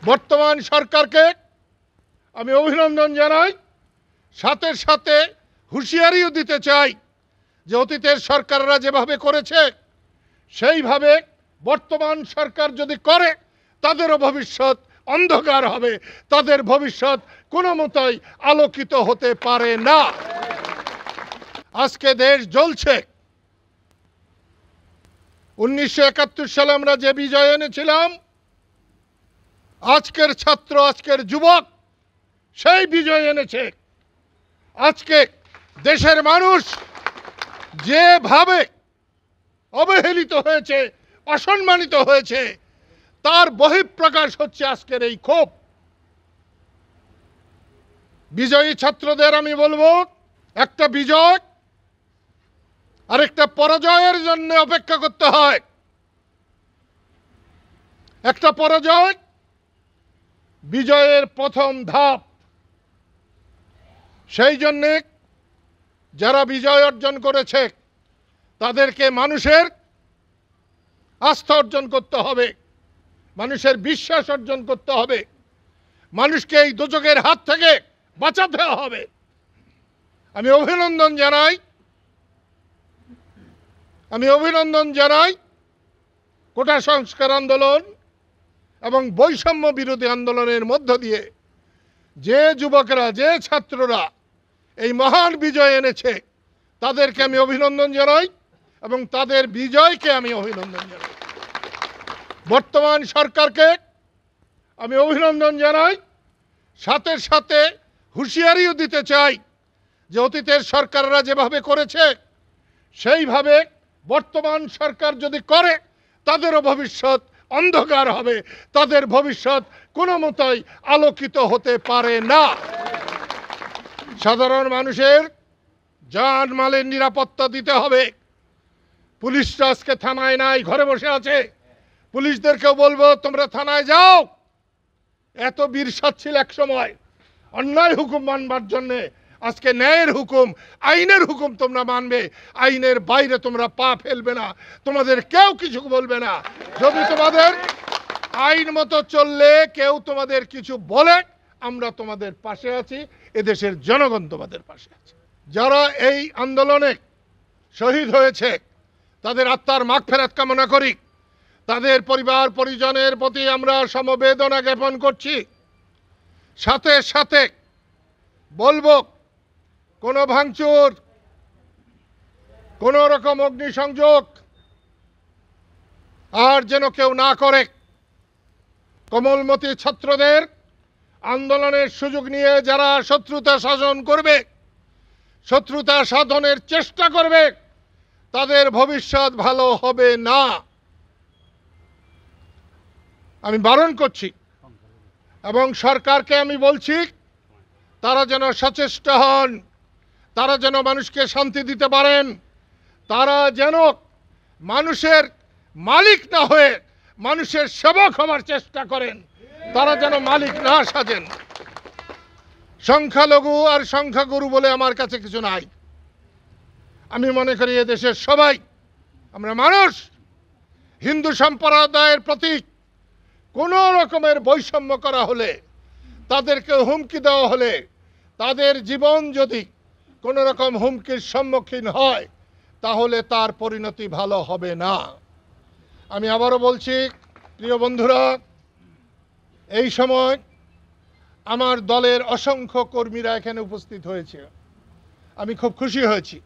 বর্তমান সরকারকে আমি অভিনন্দন জানাই, সাথে সাথে হুঁশিয়ারিও দিতে চাই যে অতীতের সরকাররা যেভাবে করেছে সেইভাবে বর্তমান সরকার যদি করে তাদেরও ভবিষ্যৎ অন্ধকার হবে, তাদের ভবিষ্যৎ কোনো মতেই আলোকিত হতে পারে না। আজকে দেশ জ্বলছে। 1971 সালে আমরা যে বিজয় এনেছিলাম, আজকের ছাত্র, আজকের যুবক সেই বিজয় এনেছে। আজকে দেশের মানুষ যেভাবে অবহেলিত হয়েছে, অসম্মানিত হয়েছে, তার বহিঃপ্রকাশ হচ্ছে আজকের এই ক্ষোভ। বিজয়ী ছাত্রদের আমি বলবো, একটা বিজয় আরেকটা পরাজয়ের জন্য অপেক্ষা করতে হয়। একটা পরাজয় বিজয়ের প্রথম ধাপ। সেই জন্যে যারা বিজয় অর্জন করেছে তাদেরকে মানুষের আস্থা অর্জন করতে হবে, মানুষের বিশ্বাস অর্জন করতে হবে, মানুষকে এই দোজখের হাত থেকে বাঁচাতে হবে। আমি অভিনন্দন জানাই কোটা সংস্কার আন্দোলন এবং বৈষম্য বিরোধী আন্দোলনের মধ্য দিয়ে যে যুবকরা, যে ছাত্ররা এই মহান বিজয় এনেছে তাদেরকে আমি অভিনন্দন জানাই এবং তাদের বিজয়কে আমি অভিনন্দন জানাই। বর্তমান সরকারকে আমি অভিনন্দন জানাই, সাথে সাথে হুঁশিয়ারিও দিতে চাই যে অতীতের সরকাররা যেভাবে করেছে সেইভাবে বর্তমান সরকার যদি করে তাদেরও ভবিষ্যৎ অন্ধকার হবে, তাদের ভবিষ্যৎ কোনো মতেই আলোকিত হতে পারে না। সাধারণ মানুষের জানমালের নিরাপত্তা দিতে হবে। পুলিশরা আজকে থানায় নাই, ঘরে বসে আছে। পুলিশদেরকেও বলবো, তোমরা থানায় যাও। এত বীরসাদ ছিল এক সময় অন্যায় হুকুম মানবার জন্যে, আজকে ন্যায়ের হুকুম, আইনের হুকুম তোমরা মানবে। আইনের বাইরে তোমরা পা ফেলবে না, তোমাদের কেউ কিছু বলবে না। যদি তোমাদের আইন মতো চললে কেউ তোমাদের কিছু বলে, আমরা তোমাদের পাশে আছি, এদেশের জনগণ তোমাদের পাশে আছে। যারা এই আন্দোলনে শহীদ হয়েছে তাদের আত্মার মাগফিরাত কামনা করি। তাদের পরিবার পরিজনের প্রতি আমরা সমবেদনা জ্ঞাপন করছি। সাথে সাথে বলবো, কোনো ভাঙচুর, কোনো রকম অগ্নিসংযোগ আর যেন কেউ না করে। কোমলমতি ছাত্রদের আন্দোলনের সুযোগ নিয়ে যারা শত্রুতা সাধন করবে, শত্রুতা সাধনের চেষ্টা করবে, তাদের ভবিষ্যৎ ভালো হবে না। আমি বারণ করছি এবং সরকারকে আমি বলছি, তারা যেন সচেষ্ট হন, তারা যেন মানুষকে শান্তি দিতে পারেন, তারা যেন মানুষের মালিক না হয়ে মানুষের সেবক হওয়ার চেষ্টা করেন, তারা যেন মালিক না সাজেন। সংখ্যালঘু আর সংখ্যাগুরু বলে আমার কাছে কিছু নাই। আমি মনে করি এদেশের সবাই আমরা মানুষ। হিন্দু সম্প্রদায়ের প্রতি কোনো রকমের বৈষম্য করা হলে, তাদেরকে হুমকি দেওয়া হলে, তাদের জীবন যদি কোনো রকম হুমকির সম্মুখীন হয় তাহলে তার পরিণতি ভালো হবে না। আমি আবারও বলছি, প্রিয় বন্ধুরা, এই সময় আমার দলের অসংখ্য কর্মীরা এখানে উপস্থিত হয়েছে, আমি খুব খুশি হয়েছি।